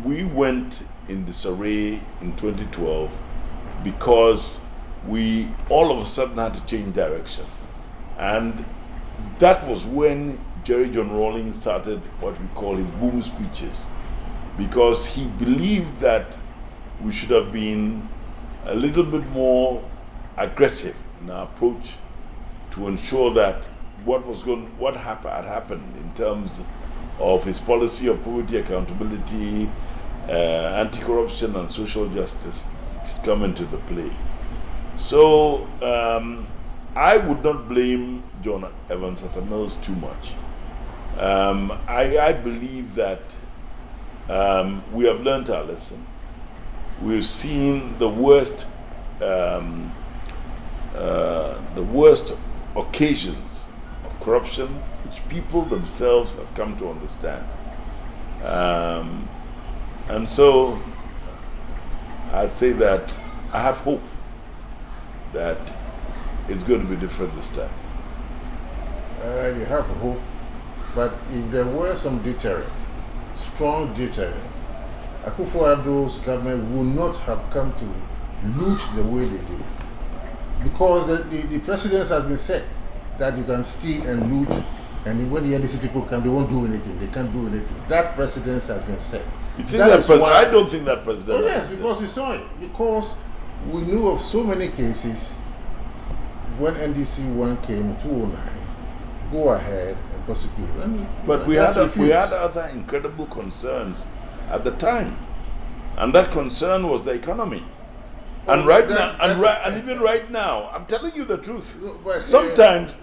we went in disarray in 2012 because we all of a sudden had to change direction. And that was when Jerry John Rawlings started what we call his boom speeches, because he believed that we should have been a little bit more aggressive in our approach to ensure that what had happened in terms of his policy of poverty accountability, anti-corruption and social justice should come into the play. So I would not blame John Evans Atta Mills too much. I believe that we have learned our lesson. We've seen the worst occasions of corruption, which people themselves have come to understand. And so I say that I have hope that it's going to be different this time. You have hope, but if there were some deterrents, strong deterrents, Akufo-Addo's government would not have come to loot the way they did. Because the precedence has been set that you can steal and loot, and when the NDC people come, they won't do anything. They can't do anything. That precedence has been set. You think I don't think that precedent. Oh yes, because we saw it. Because we knew of so many cases when NDC 1 came in 2009, go ahead and prosecute. But we had other incredible concerns at the time, and that concern was the economy. And even right now, I'm telling you the truth.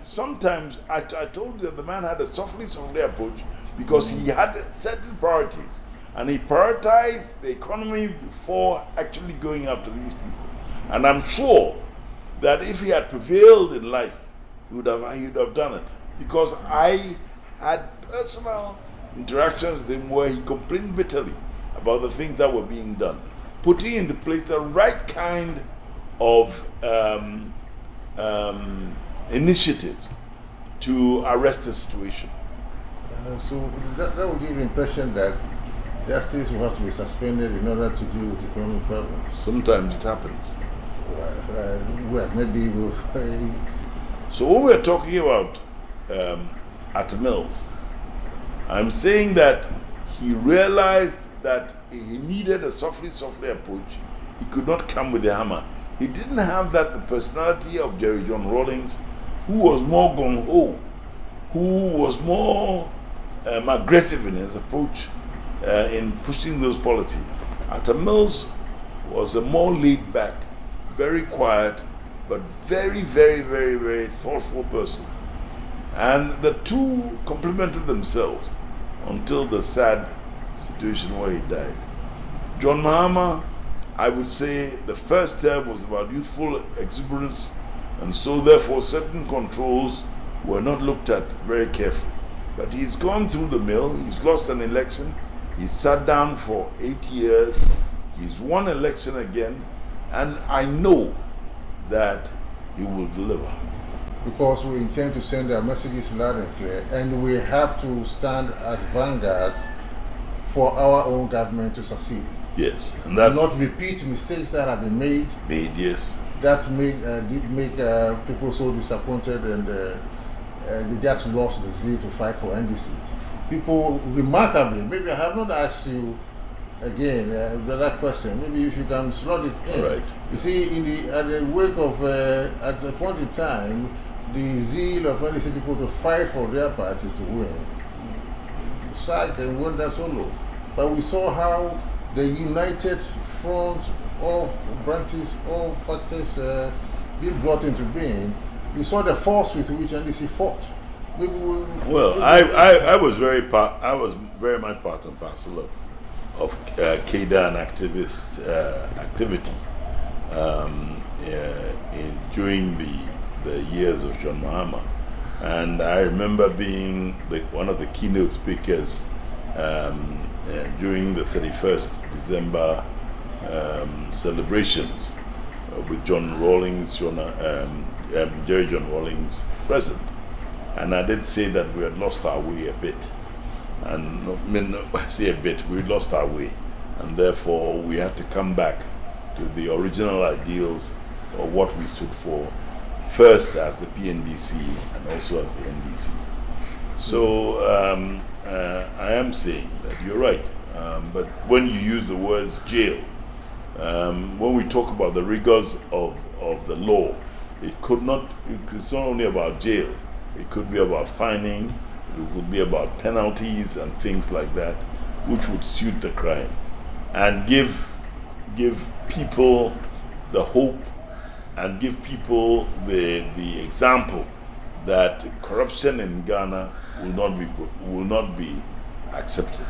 Sometimes I told you that the man had a softly approach because he had certain priorities, and he prioritized the economy before actually going after these people. And I'm sure that if he had prevailed in life, he would have done it, because I had personal interactions with him where he complained bitterly about the things that were being done, putting into place the right kind of initiatives to arrest the situation. So that would give the impression that justice will have to be suspended in order to deal with economic problems. Sometimes it happens. Well, maybe we'll... So when we're talking about Atta Mills, I'm saying that he realized that he needed a softly approach. He could not come with a hammer. He didn't have the personality of Jerry John Rawlings, who was more gung-ho, who was more aggressive in his approach in pushing those policies. Atta Mills was a more laid-back, very quiet, but very, very, very, very thoughtful person. And the two complemented themselves until the sad situation where he died. John Mahama, I would say the first term was about youthful exuberance, and so therefore certain controls were not looked at very carefully. But he's gone through the mill, he's lost an election, he's sat down for 8 years, he's won election again, and I know that he will deliver. Because we intend to send our messages loud and clear, and we have to stand as vanguards for our own government to succeed. Yes, and that's not repeat mistakes that have been made. Yes. That did make people so disappointed, and they just lost the zeal to fight for NDC. People remarkably, maybe I have not asked you again that question. Maybe if you can slot it in. Right. You see, at the wake of at a point in time, the zeal of NDC people to fight for their party to win sank and went down so low. But we saw how the united front of branches, all factors being brought into being. We saw the force with which NDC fought. I was very much part and parcel of Cadre and activist activity during the years of John Mahama. And I remember being one of the keynote speakers during the 31st December celebrations with John Rawlings, Jerry John Rawlings present. And I did say that we had lost our way a bit. And I say a bit, we lost our way. and therefore we had to come back to the original ideals of what we stood for, first as the PNDC and also as the NDC. So I am saying that you're right, but when you use the words jail, when we talk about the rigors of the law, it's not only about jail. It could be about fining, it could be about penalties and things like that, which would suit the crime and give people the hope and give people the example that corruption in Ghana will not be accepted.